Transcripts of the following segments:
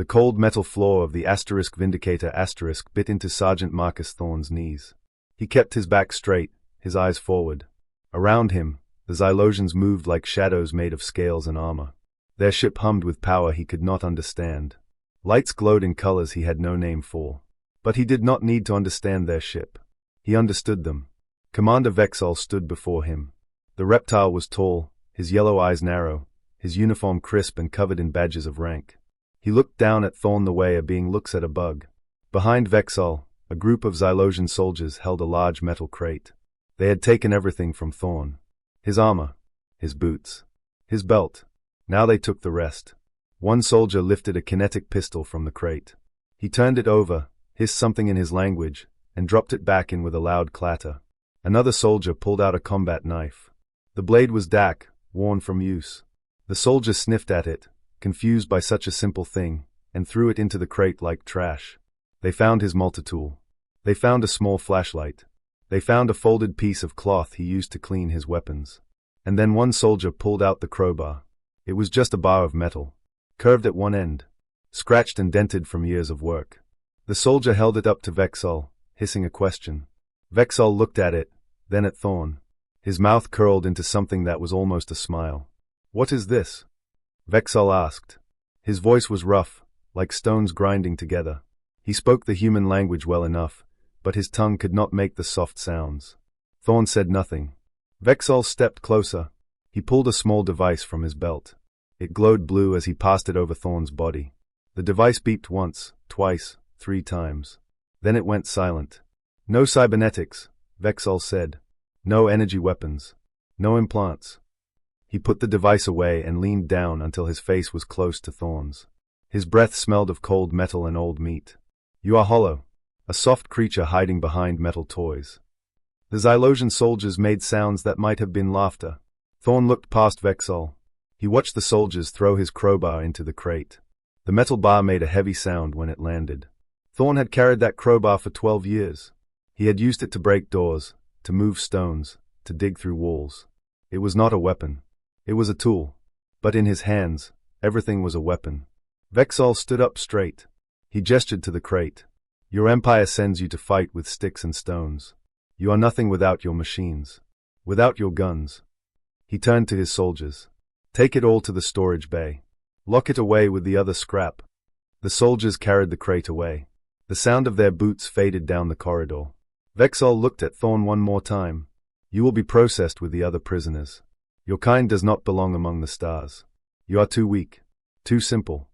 The cold metal floor of the Vindicator bit into Sergeant Marcus Thorne's knees. He kept his back straight, his eyes forward. Around him, the Xylosians moved like shadows made of scales and armor. Their ship hummed with power he could not understand. Lights glowed in colors he had no name for. But he did not need to understand their ship. He understood them. Commander Vexol stood before him. The reptile was tall, his yellow eyes narrow, his uniform crisp and covered in badges of rank. He looked down at Thorne the way a being looks at a bug. Behind Vexol, a group of Xylosian soldiers held a large metal crate. They had taken everything from Thorne. His armor, his boots, his belt. Now they took the rest. One soldier lifted a kinetic pistol from the crate. He turned it over, hissed something in his language, and dropped it back in with a loud clatter. Another soldier pulled out a combat knife. The blade was dark, worn from use. The soldier sniffed at it, confused by such a simple thing, and threw it into the crate like trash. They found his multitool. They found a small flashlight. They found a folded piece of cloth he used to clean his weapons. And then one soldier pulled out the crowbar. It was just a bar of metal, curved at one end, scratched and dented from years of work. The soldier held it up to Vexol, hissing a question. Vexol looked at it, then at Thorne. His mouth curled into something that was almost a smile. "What is this?" Vexol asked. His voice was rough, like stones grinding together. He spoke the human language well enough, but his tongue could not make the soft sounds. Thorne said nothing. Vexol stepped closer. He pulled a small device from his belt. It glowed blue as he passed it over Thorne's body. The device beeped once, twice, 3 times. Then it went silent. "No cybernetics," Vexol said. "No energy weapons. No implants." He put the device away and leaned down until his face was close to Thorne's. His breath smelled of cold metal and old meat. "You are hollow, a soft creature hiding behind metal toys." The Xylosian soldiers made sounds that might have been laughter. Thorne looked past Vexol. He watched the soldiers throw his crowbar into the crate. The metal bar made a heavy sound when it landed. Thorne had carried that crowbar for 12 years. He had used it to break doors, to move stones, to dig through walls. It was not a weapon. It was a tool. But in his hands, everything was a weapon. Vexol stood up straight. He gestured to the crate. "Your empire sends you to fight with sticks and stones. You are nothing without your machines. Without your guns." He turned to his soldiers. "Take it all to the storage bay. Lock it away with the other scrap." The soldiers carried the crate away. The sound of their boots faded down the corridor. Vexol looked at Thorne one more time. "You will be processed with the other prisoners. Your kind does not belong among the stars. You are too weak. Too simple."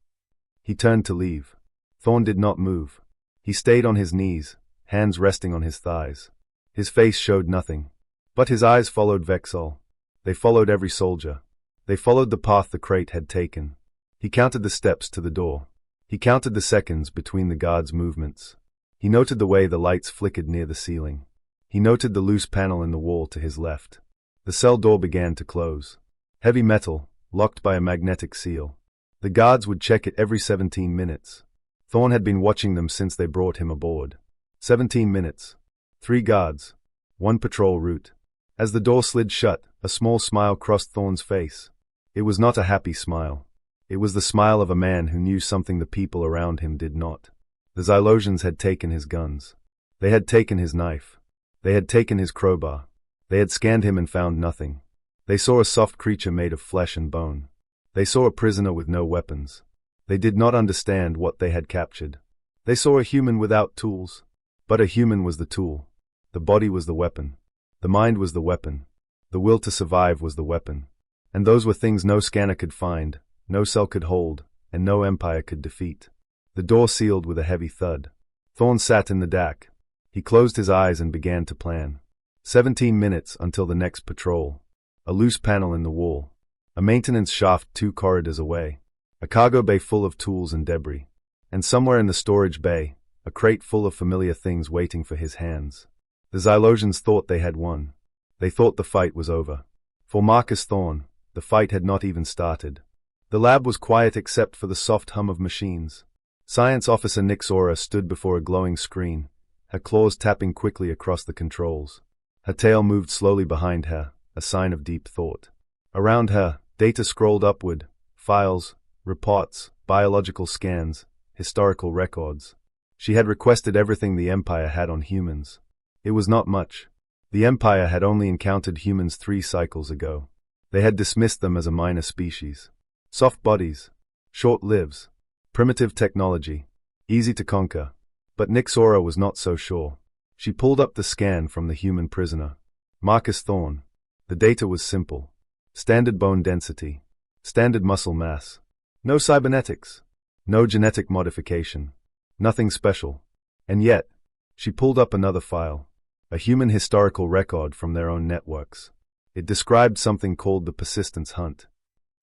He turned to leave. Thorne did not move. He stayed on his knees, hands resting on his thighs. His face showed nothing. But his eyes followed Vexol. They followed every soldier. They followed the path the crate had taken. He counted the steps to the door. He counted the seconds between the guards' movements. He noted the way the lights flickered near the ceiling. He noted the loose panel in the wall to his left. The cell door began to close. Heavy metal, locked by a magnetic seal. The guards would check it every 17 minutes. Thorne had been watching them since they brought him aboard. 17 minutes. 3 guards. 1 patrol route. As the door slid shut, a small smile crossed Thorne's face. It was not a happy smile. It was the smile of a man who knew something the people around him did not. The Xylosians had taken his guns. They had taken his knife. They had taken his crowbar. They had scanned him and found nothing. They saw a soft creature made of flesh and bone. They saw a prisoner with no weapons. They did not understand what they had captured. They saw a human without tools. But a human was the tool. The body was the weapon. The mind was the weapon. The will to survive was the weapon. And those were things no scanner could find, no cell could hold, and no empire could defeat. The door sealed with a heavy thud. Thorne sat in the dark. He closed his eyes and began to plan. 17 minutes until the next patrol. A loose panel in the wall. A maintenance shaft 2 corridors away. A cargo bay full of tools and debris. And somewhere in the storage bay, a crate full of familiar things waiting for his hands. The Xylosians thought they had won. They thought the fight was over. For Marcus Thorne, the fight had not even started. The lab was quiet except for the soft hum of machines. Science Officer Nixora stood before a glowing screen, her claws tapping quickly across the controls. Her tail moved slowly behind her, a sign of deep thought. Around her, data scrolled upward, files, reports, biological scans, historical records. She had requested everything the Empire had on humans. It was not much. The Empire had only encountered humans 3 cycles ago. They had dismissed them as a minor species. Soft bodies, short lives, primitive technology, easy to conquer. But Nyxora was not so sure. She pulled up the scan from the human prisoner, Marcus Thorne. The data was simple. Standard bone density, standard muscle mass. No cybernetics, no genetic modification, nothing special. And yet, she pulled up another file, a human historical record from their own networks. It described something called the persistence hunt.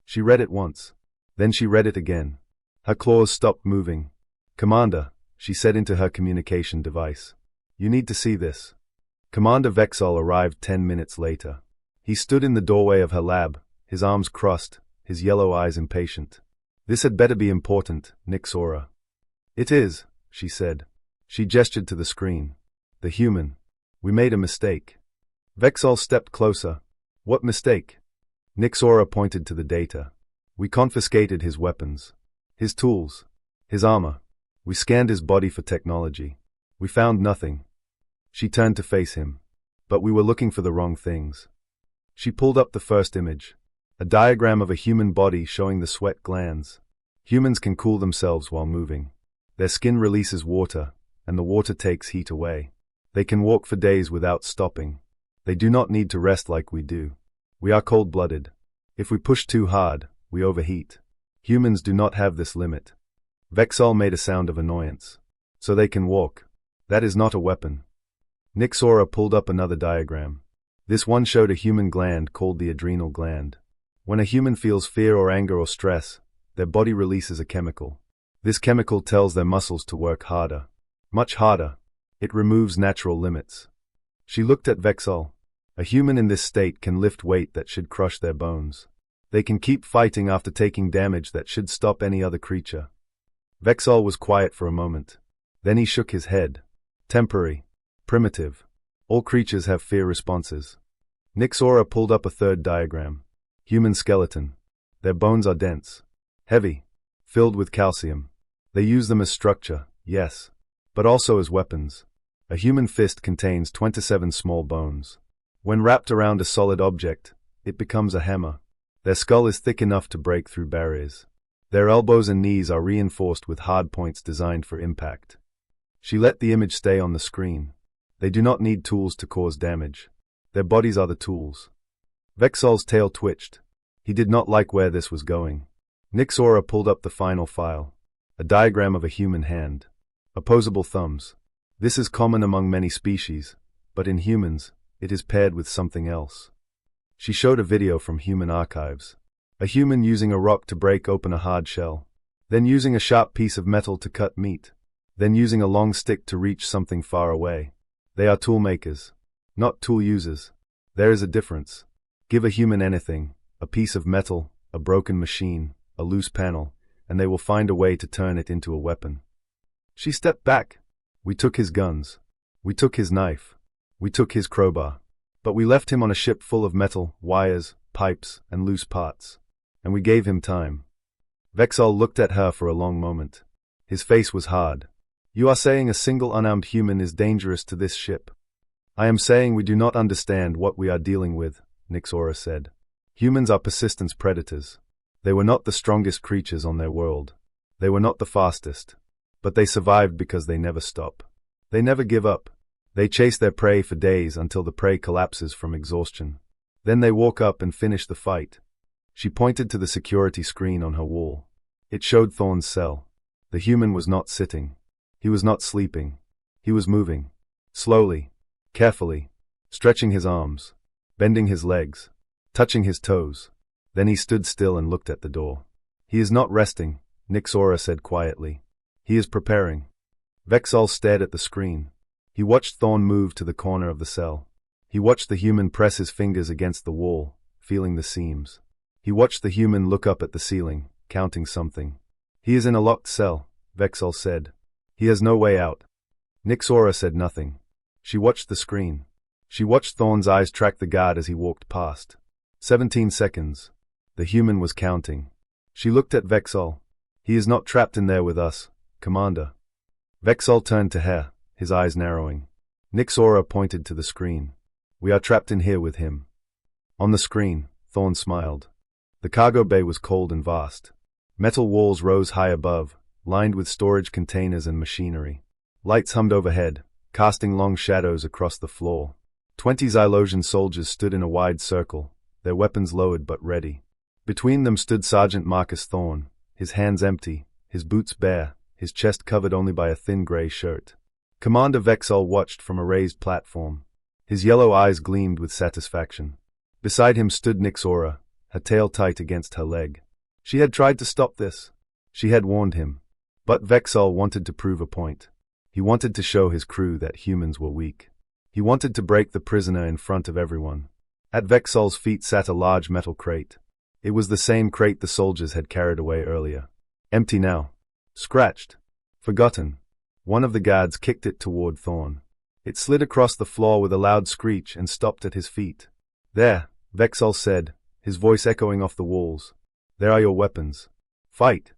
She read it once. Then she read it again. Her claws stopped moving. "Commander," she said into her communication device. "You need to see this." Commander Vexol arrived 10 minutes later. He stood in the doorway of her lab, his arms crossed, his yellow eyes impatient. "This had better be important, Nyxora." "It is," she said. She gestured to the screen. "The human. We made a mistake." Vexol stepped closer. "What mistake?" Nyxora pointed to the data. "We confiscated his weapons, his tools, his armor. We scanned his body for technology. We found nothing." She turned to face him. "But we were looking for the wrong things." She pulled up the first image, a diagram of a human body showing the sweat glands. Humans can cool themselves while moving. Their skin releases water, and the water takes heat away. They can walk for days without stopping. They do not need to rest like we do. We are cold-blooded. If we push too hard, we overheat. Humans do not have this limit. Vexol made a sound of annoyance. "So they can walk. That is not a weapon." Nyxora pulled up another diagram. This one showed a human gland called the adrenal gland. When a human feels fear or anger or stress, their body releases a chemical. This chemical tells their muscles to work harder. Much harder. It removes natural limits. She looked at Vexol. A human in this state can lift weight that should crush their bones. They can keep fighting after taking damage that should stop any other creature. Vexol was quiet for a moment. Then he shook his head. "Temporary. Primitive. All creatures have fear responses." Nyxora pulled up a third diagram. Human skeleton. Their bones are dense, heavy, filled with calcium. They use them as structure, yes, but also as weapons. A human fist contains 27 small bones. When wrapped around a solid object, it becomes a hammer. Their skull is thick enough to break through barriers. Their elbows and knees are reinforced with hard points designed for impact. She let the image stay on the screen. They do not need tools to cause damage. Their bodies are the tools. Vexol's tail twitched. He did not like where this was going. Nyxora pulled up the final file. A diagram of a human hand. Opposable thumbs. This is common among many species, but in humans, it is paired with something else. She showed a video from human archives. A human using a rock to break open a hard shell. Then using a sharp piece of metal to cut meat. Then using a long stick to reach something far away. They are tool makers, not tool users. There is a difference. Give a human anything, a piece of metal, a broken machine, a loose panel, and they will find a way to turn it into a weapon. She stepped back. "We took his guns. We took his knife. We took his crowbar. But we left him on a ship full of metal, wires, pipes, and loose parts. And we gave him time." Vexol looked at her for a long moment. His face was hard. "You are saying a single unarmed human is dangerous to this ship?" "I am saying we do not understand what we are dealing with," Nyxora said. "Humans are persistence predators. They were not the strongest creatures on their world. They were not the fastest. But they survived because they never stop. They never give up. They chase their prey for days until the prey collapses from exhaustion. Then they walk up and finish the fight." She pointed to the security screen on her wall. It showed Thorne's cell. The human was not sitting. He was not sleeping. He was moving. Slowly, carefully, stretching his arms, bending his legs, touching his toes. Then he stood still and looked at the door. "He is not resting," Nyxora said quietly. "He is preparing." Vexol stared at the screen. He watched Thorne move to the corner of the cell. He watched the human press his fingers against the wall, feeling the seams. He watched the human look up at the ceiling, counting something. "He is in a locked cell," Vexol said. "He has no way out." Nyxora said nothing. She watched the screen. She watched Thorne's eyes track the guard as he walked past. 17 seconds. The human was counting. She looked at Vexol. "He is not trapped in there with us, Commander. Vexol turned to Hare, his eyes narrowing. Nick's aura pointed to the screen. We are trapped in here with him. On the screen, Thorn smiled. The cargo bay was cold and vast. Metal walls rose high above, lined with storage containers and machinery. Lights hummed overhead, casting long shadows across the floor. 20 Xylosian soldiers stood in a wide circle, their weapons lowered but ready. Between them stood Sergeant Marcus Thorn, his hands empty, his boots bare, his chest covered only by a thin gray shirt. Commander Vexol watched from a raised platform. His yellow eyes gleamed with satisfaction. Beside him stood Nyxora, her tail tight against her leg. She had tried to stop this. She had warned him. But Vexol wanted to prove a point. He wanted to show his crew that humans were weak. He wanted to break the prisoner in front of everyone. At Vexol's feet sat a large metal crate. It was the same crate the soldiers had carried away earlier. Empty now. Scratched. Forgotten. One of the guards kicked it toward Thorn. It slid across the floor with a loud screech and stopped at his feet. There, Vexol said, his voice echoing off the walls. There are your weapons. Fight.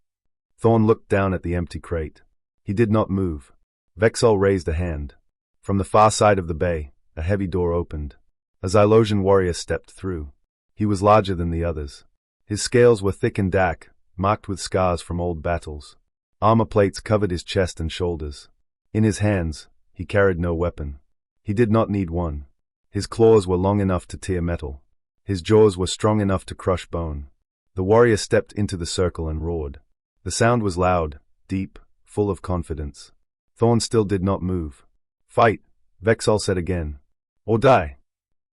Thorn looked down at the empty crate. He did not move. Vexol raised a hand. From the far side of the bay, a heavy door opened. A Xylosian warrior stepped through. He was larger than the others. His scales were thick and dark, marked with scars from old battles. Armor plates covered his chest and shoulders. In his hands, he carried no weapon. He did not need one. His claws were long enough to tear metal. His jaws were strong enough to crush bone. The warrior stepped into the circle and roared. The sound was loud, deep, full of confidence. Thorn still did not move. Fight, Vexol said again. Or die.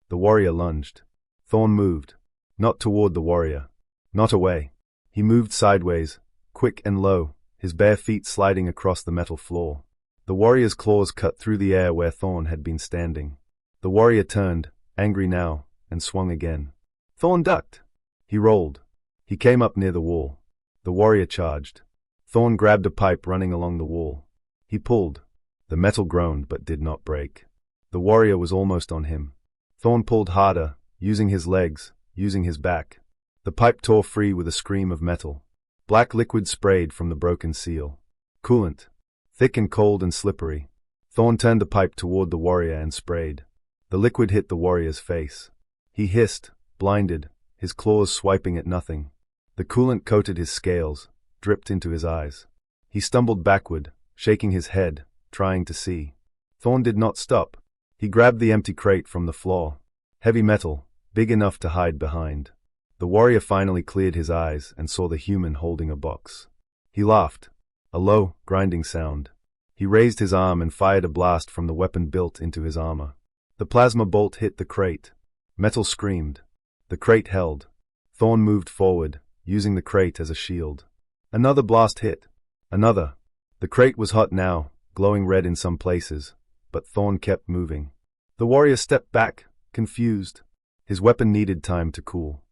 The warrior lunged. Thorn moved. Not toward the warrior. Not away. He moved sideways, quick and low, his bare feet sliding across the metal floor. The warrior's claws cut through the air where Thorn had been standing. The warrior turned, angry now, and swung again. Thorn ducked. He rolled. He came up near the wall. The warrior charged. Thorn grabbed a pipe running along the wall. He pulled. The metal groaned but did not break. The warrior was almost on him. Thorn pulled harder, using his legs, using his back. The pipe tore free with a scream of metal. Black liquid sprayed from the broken seal. Coolant. Thick and cold and slippery. Thorn turned the pipe toward the warrior and sprayed. The liquid hit the warrior's face. He hissed, blinded, his claws swiping at nothing. The coolant coated his scales, dripped into his eyes. He stumbled backward, shaking his head, trying to see. Thorn did not stop. He grabbed the empty crate from the floor. Heavy metal, big enough to hide behind. The warrior finally cleared his eyes and saw the human holding a box. He laughed. A low, grinding sound. He raised his arm and fired a blast from the weapon built into his armor. The plasma bolt hit the crate. Metal screamed. The crate held. Thorn moved forward, using the crate as a shield. Another blast hit. Another. The crate was hot now, glowing red in some places, but Thorn kept moving. The warrior stepped back, confused. His weapon needed time to cool.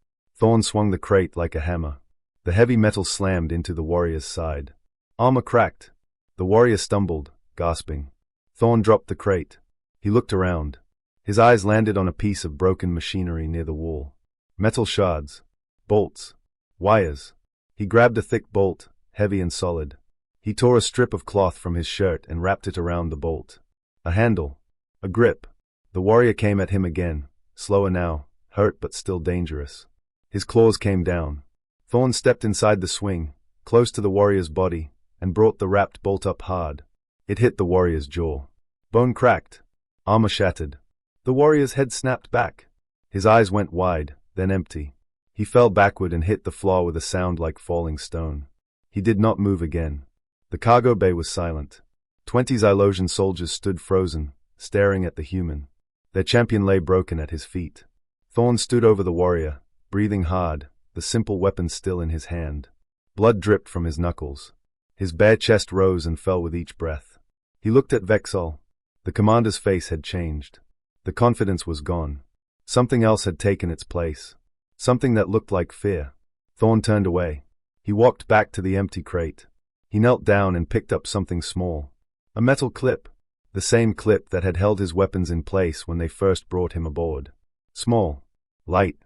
Thorn swung the crate like a hammer. The heavy metal slammed into the warrior's side. Armor cracked. The warrior stumbled, gasping. Thorn dropped the crate. He looked around. His eyes landed on a piece of broken machinery near the wall. Metal shards. Bolts. Wires. He grabbed a thick bolt, heavy and solid. He tore a strip of cloth from his shirt and wrapped it around the bolt. A handle. A grip. The warrior came at him again, slower now, hurt but still dangerous. His claws came down. Thorn stepped inside the swing, close to the warrior's body, and brought the wrapped bolt up hard. It hit the warrior's jaw. Bone cracked. Armor shattered. The warrior's head snapped back. His eyes went wide, then empty. He fell backward and hit the floor with a sound like falling stone. He did not move again. The cargo bay was silent. 20 Xylosian soldiers stood frozen, staring at the human. Their champion lay broken at his feet. Thorn stood over the warrior, breathing hard, the simple weapon still in his hand. Blood dripped from his knuckles. His bare chest rose and fell with each breath. He looked at Vexol. The commander's face had changed. The confidence was gone. Something else had taken its place. Something that looked like fear. Thorn turned away. He walked back to the empty crate. He knelt down and picked up something small. A metal clip. The same clip that had held his weapons in place when they first brought him aboard. Small. Light.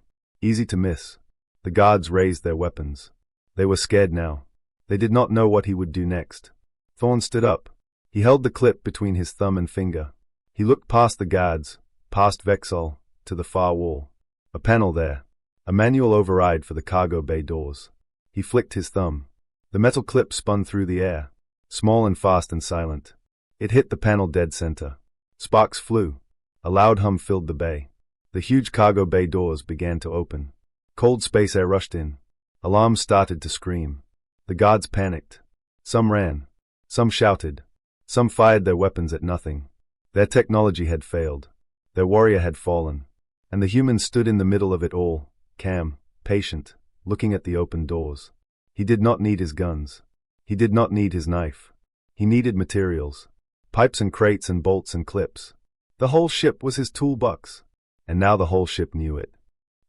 Easy to miss. The guards raised their weapons. They were scared now. They did not know what he would do next. Thorn stood up. He held the clip between his thumb and finger. He looked past the guards, past Vexol, to the far wall. A panel there. A manual override for the cargo bay doors. He flicked his thumb. The metal clip spun through the air, small and fast and silent. It hit the panel dead center. Sparks flew. A loud hum filled the bay. The huge cargo bay doors began to open. Cold space air rushed in. Alarms started to scream. The guards panicked. Some ran. Some shouted. Some fired their weapons at nothing. Their technology had failed. Their warrior had fallen. And the humans stood in the middle of it all, calm, patient, looking at the open doors. He did not need his guns. He did not need his knife. He needed materials. Pipes and crates and bolts and clips. The whole ship was his toolbox. And now the whole ship knew it.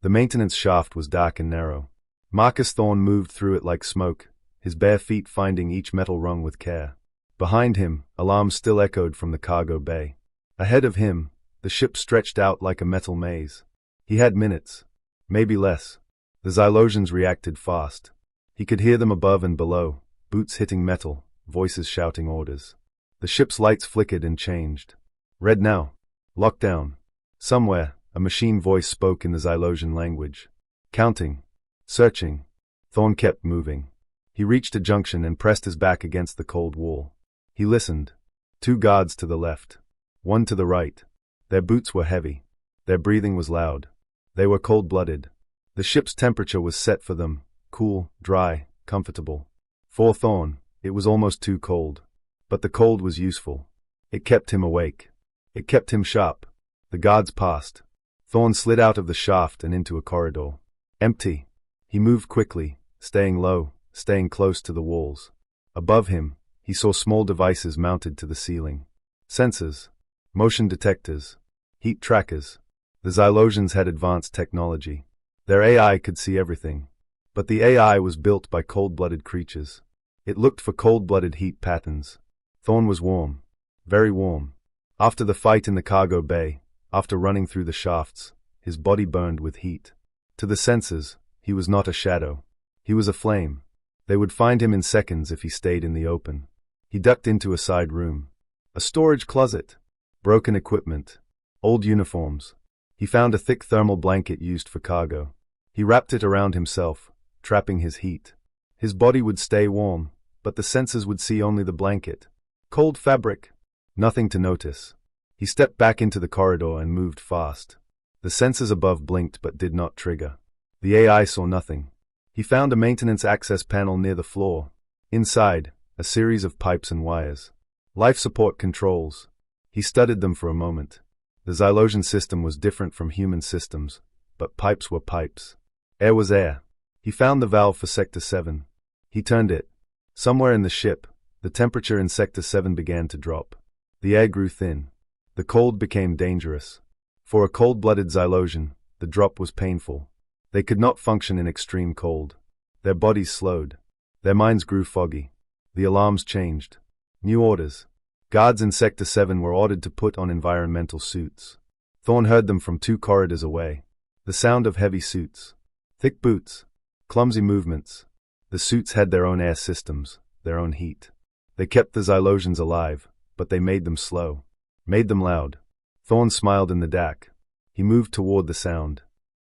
The maintenance shaft was dark and narrow. Marcus Thorn moved through it like smoke, his bare feet finding each metal rung with care. Behind him, alarms still echoed from the cargo bay. Ahead of him, the ship stretched out like a metal maze. He had minutes. Maybe less. The Xylosians reacted fast. He could hear them above and below, boots hitting metal, voices shouting orders. The ship's lights flickered and changed. Red now. Lockdown. Somewhere, a machine voice spoke in the Xylosian language. Counting. Searching. Thorn kept moving. He reached a junction and pressed his back against the cold wall. He listened. 2 guards to the left. 1 to the right. Their boots were heavy. Their breathing was loud. They were cold-blooded. The ship's temperature was set for them, cool, dry, comfortable. For Thorn, it was almost too cold. But the cold was useful. It kept him awake. It kept him sharp. The guards passed. Thorn slid out of the shaft and into a corridor. Empty. He moved quickly, staying low, staying close to the walls. Above him, he saw small devices mounted to the ceiling. Sensors. Motion detectors. Heat trackers. The Xylosians had advanced technology. Their AI could see everything. But the AI was built by cold-blooded creatures. It looked for cold-blooded heat patterns. Thorn was warm. Very warm. After the fight in the cargo bay, after running through the shafts, his body burned with heat. To the senses, he was not a shadow. He was a flame. They would find him in seconds if he stayed in the open. He ducked into a side room. A storage closet. Broken equipment. Old uniforms. He found a thick thermal blanket used for cargo. He wrapped it around himself, trapping his heat. His body would stay warm, but the senses would see only the blanket. Cold fabric. Nothing to notice. He stepped back into the corridor and moved fast. The sensors above blinked but did not trigger. The AI saw nothing. He found a maintenance access panel near the floor. Inside, a series of pipes and wires. Life support controls. He studied them for a moment. The Xylosian system was different from human systems, but pipes were pipes. Air was air. He found the valve for Sector 7. He turned it. Somewhere in the ship, the temperature in Sector 7 began to drop. The air grew thin. The cold became dangerous. For a cold-blooded Xylosian, the drop was painful. They could not function in extreme cold. Their bodies slowed. Their minds grew foggy. The alarms changed. New orders. Guards in Sector 7 were ordered to put on environmental suits. Thorn heard them from 2 corridors away. The sound of heavy suits. Thick boots. Clumsy movements. The suits had their own air systems, their own heat. They kept the Xylosians alive, but they made them slow. Made them loud. Thorn smiled in the dark. He moved toward the sound.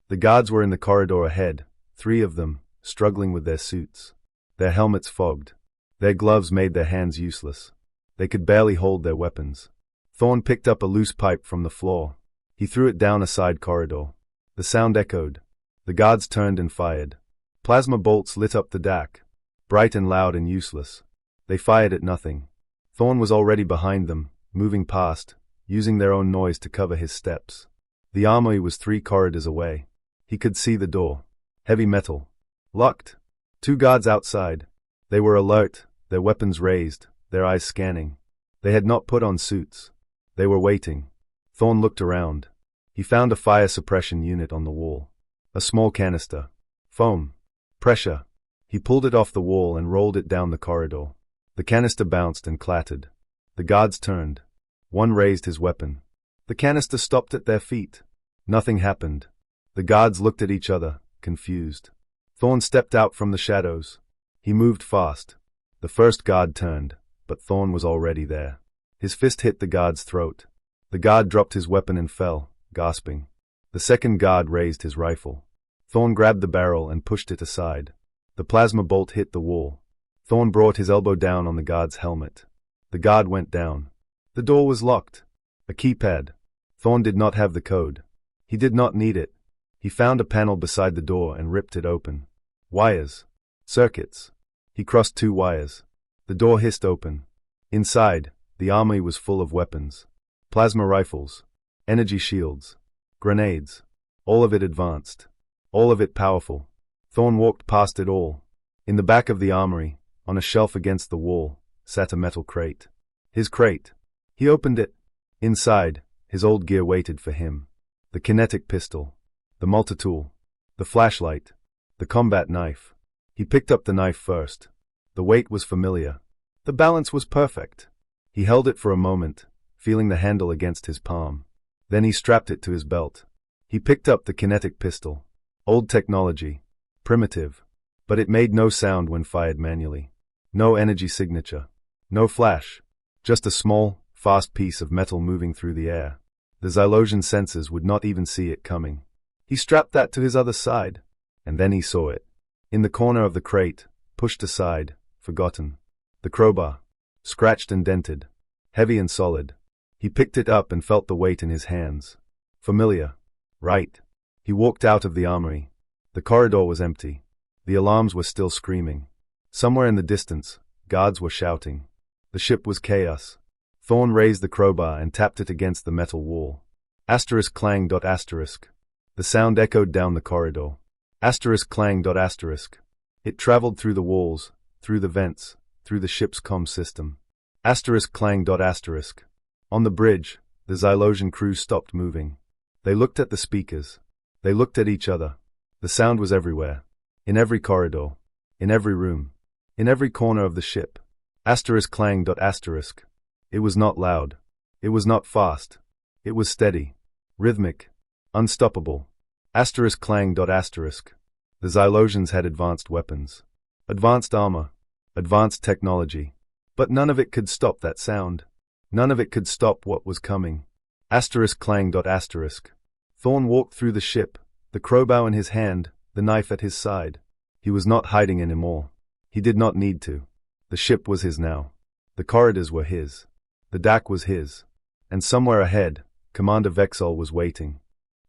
The guards were in the corridor ahead, 3 of them, struggling with their suits. Their helmets fogged. Their gloves made their hands useless. They could barely hold their weapons. Thorn picked up a loose pipe from the floor. He threw it down a side corridor. The sound echoed. The guards turned and fired. Plasma bolts lit up the dark. Bright and loud and useless. They fired at nothing. Thorn was already behind them, moving past, using their own noise to cover his steps. The armory was 3 corridors away. He could see the door. Heavy metal. Locked. 2 guards outside. They were alert, their weapons raised, their eyes scanning. They had not put on suits. They were waiting. Thorn looked around. He found a fire suppression unit on the wall. A small canister. Foam. Pressure. He pulled it off the wall and rolled it down the corridor. The canister bounced and clattered. The guards turned. One raised his weapon. The canister stopped at their feet. Nothing happened. The guards looked at each other, confused. Thorn stepped out from the shadows. He moved fast. The first guard turned, but Thorn was already there. His fist hit the guard's throat. The guard dropped his weapon and fell, gasping. The second guard raised his rifle. Thorn grabbed the barrel and pushed it aside. The plasma bolt hit the wall. Thorn brought his elbow down on the guard's helmet. The guard went down. The door was locked. A keypad. Thorn did not have the code. He did not need it. He found a panel beside the door and ripped it open. Wires. Circuits. He crossed 2 wires. The door hissed open. Inside, the armory was full of weapons. Plasma rifles. Energy shields. Grenades. All of it advanced. All of it powerful. Thorn walked past it all. In the back of the armory, on a shelf against the wall, sat a metal crate. His crate. He opened it. Inside, his old gear waited for him. The kinetic pistol. The multitool. The flashlight. The combat knife. He picked up the knife first. The weight was familiar. The balance was perfect. He held it for a moment, feeling the handle against his palm. Then he strapped it to his belt. He picked up the kinetic pistol. Old technology. Primitive. But it made no sound when fired manually. No energy signature. No flash. Just a small, fast piece of metal moving through the air. The Xylosian sensors would not even see it coming. He strapped that to his other side. And then he saw it. In the corner of the crate, pushed aside, forgotten. The crowbar. Scratched and dented. Heavy and solid. He picked it up and felt the weight in his hands. Familiar. Right. He walked out of the armory. The corridor was empty. The alarms were still screaming. Somewhere in the distance, guards were shouting. The ship was chaos. Thorn raised the crowbar and tapped it against the metal wall. Asterisk clang. Asterisk. The sound echoed down the corridor. Asterisk clang. Asterisk. It traveled through the walls, through the vents, through the ship's comm system. Asterisk clang. Asterisk. On the bridge, the Xylosian crew stopped moving. They looked at the speakers. They looked at each other. The sound was everywhere. In every corridor. In every room. In every corner of the ship. Asterisk clang. Asterisk. It was not loud. It was not fast. It was steady. Rhythmic. Unstoppable. Asterisk clang. Asterisk. The Xylosians had advanced weapons. Advanced armor. Advanced technology. But none of it could stop that sound. None of it could stop what was coming. Asterisk clang. Asterisk. Thorn walked through the ship, the crowbar in his hand, the knife at his side. He was not hiding anymore. He did not need to. The ship was his now. The corridors were his. The deck was his. And somewhere ahead, Commander Vexol was waiting.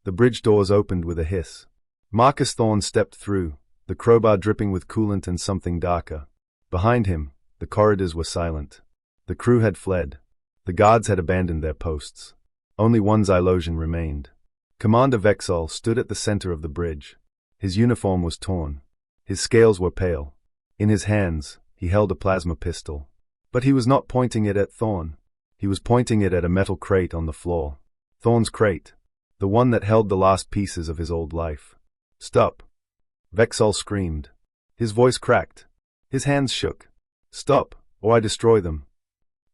The bridge doors opened with a hiss. Marcus Thorn stepped through, the crowbar dripping with coolant and something darker. Behind him, the corridors were silent. The crew had fled. The guards had abandoned their posts. Only one Xylosian remained. Commander Vexol stood at the center of the bridge. His uniform was torn. His scales were pale. In his hands, he held a plasma pistol. But he was not pointing it at Thorn. He was pointing it at a metal crate on the floor. Thorn's crate. The one that held the last pieces of his old life. Stop. Vexol screamed. His voice cracked. His hands shook. Stop, or I destroy them.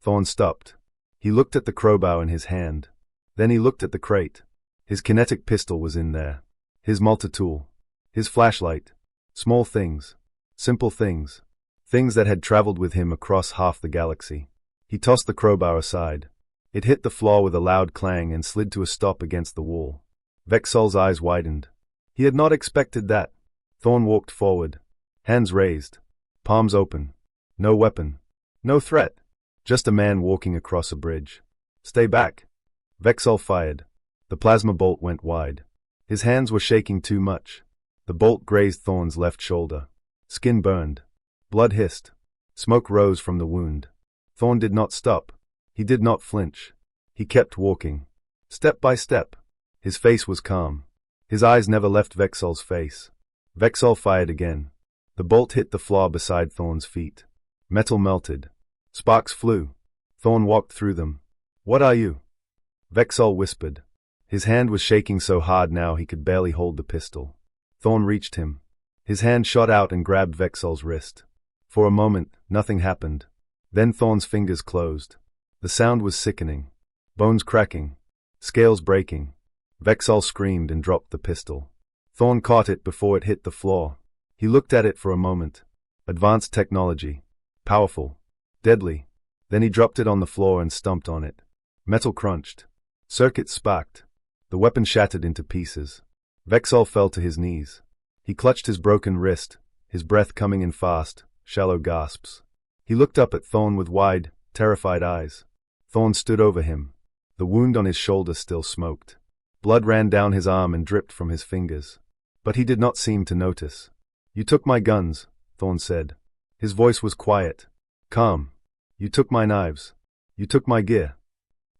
Thorn stopped. He looked at the crowbar in his hand. Then he looked at the crate. His kinetic pistol was in there. His multitool. His flashlight. Small things. Simple things. Things that had traveled with him across half the galaxy. He tossed the crowbar aside. It hit the floor with a loud clang and slid to a stop against the wall. Vexol's eyes widened. He had not expected that. Thorn walked forward. Hands raised. Palms open. No weapon. No threat. Just a man walking across a bridge. Stay back. Vexol fired. The plasma bolt went wide. His hands were shaking too much. The bolt grazed Thorn's left shoulder. Skin burned. Blood hissed. Smoke rose from the wound. Thorn did not stop. He did not flinch. He kept walking. Step by step. His face was calm. His eyes never left Vexol's face. Vexol fired again. The bolt hit the floor beside Thorn's feet. Metal melted. Sparks flew. Thorn walked through them. What are you? Vexol whispered. His hand was shaking so hard now he could barely hold the pistol. Thorn reached him. His hand shot out and grabbed Vexol's wrist. For a moment, nothing happened. Then Thorn's fingers closed. The sound was sickening. Bones cracking. Scales breaking. Vexol screamed and dropped the pistol. Thorn caught it before it hit the floor. He looked at it for a moment. Advanced technology. Powerful. Deadly. Then he dropped it on the floor and stomped on it. Metal crunched. Circuits sparked. The weapon shattered into pieces. Vexol fell to his knees. He clutched his broken wrist, his breath coming in fast, shallow gasps. He looked up at Thorn with wide, terrified eyes. Thorn stood over him. The wound on his shoulder still smoked. Blood ran down his arm and dripped from his fingers. But he did not seem to notice. "You took my guns," Thorn said. His voice was quiet, calm. "You took my knives. You took my gear."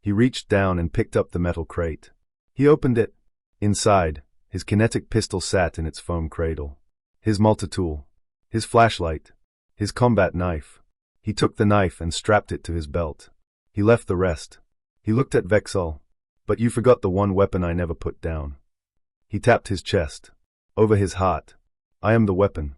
He reached down and picked up the metal crate. He opened it. Inside, his kinetic pistol sat in its foam cradle. His multi-tool. His flashlight. His combat knife. He took the knife and strapped it to his belt. He left the rest. He looked at Vexol. "But you forgot the one weapon I never put down." He tapped his chest. Over his heart. "I am the weapon."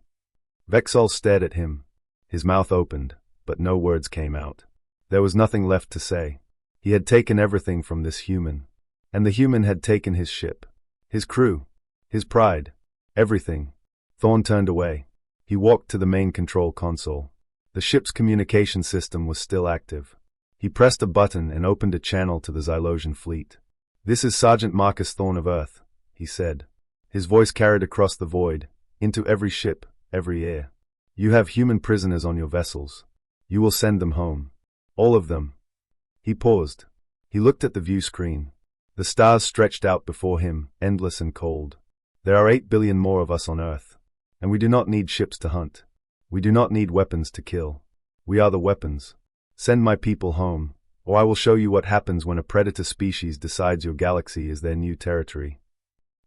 Vexol stared at him. His mouth opened, but no words came out. There was nothing left to say. He had taken everything from this human. And the human had taken his ship. His crew. His pride. Everything. Thorn turned away. He walked to the main control console. The ship's communication system was still active. He pressed a button and opened a channel to the Xylosian fleet. "This is Sergeant Marcus Thorn of Earth," he said. His voice carried across the void, into every ship, every air. "You have human prisoners on your vessels. You will send them home. All of them." He paused. He looked at the view screen. The stars stretched out before him, endless and cold. "There are 8 billion more of us on Earth. And we do not need ships to hunt. We do not need weapons to kill. We are the weapons. Send my people home, or I will show you what happens when a predator species decides your galaxy is their new territory."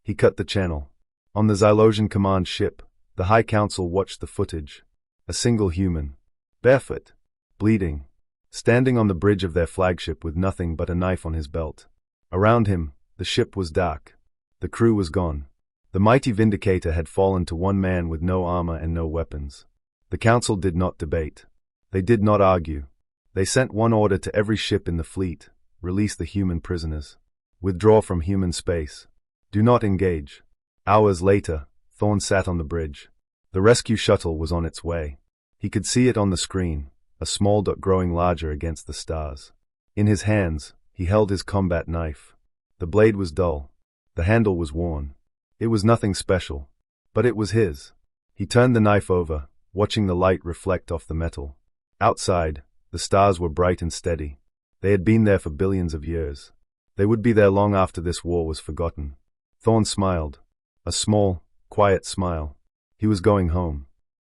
He cut the channel. On the Xylosian command ship, the High Council watched the footage. A single human. Barefoot. Bleeding. Standing on the bridge of their flagship with nothing but a knife on his belt. Around him, the ship was dark. The crew was gone. The mighty Vindicator had fallen to one man with no armor and no weapons. The Council did not debate. They did not argue. They sent one order to every ship in the fleet: release the human prisoners. Withdraw from human space. Do not engage. Hours later, Thorn sat on the bridge. The rescue shuttle was on its way. He could see it on the screen, a small dot growing larger against the stars. In his hands, he held his combat knife. The blade was dull. The handle was worn. It was nothing special, but it was his. He turned the knife over, watching the light reflect off the metal. Outside, the stars were bright and steady. They had been there for billions of years. They would be there long after this war was forgotten. Thorn smiled. A small, quiet smile. He was going home.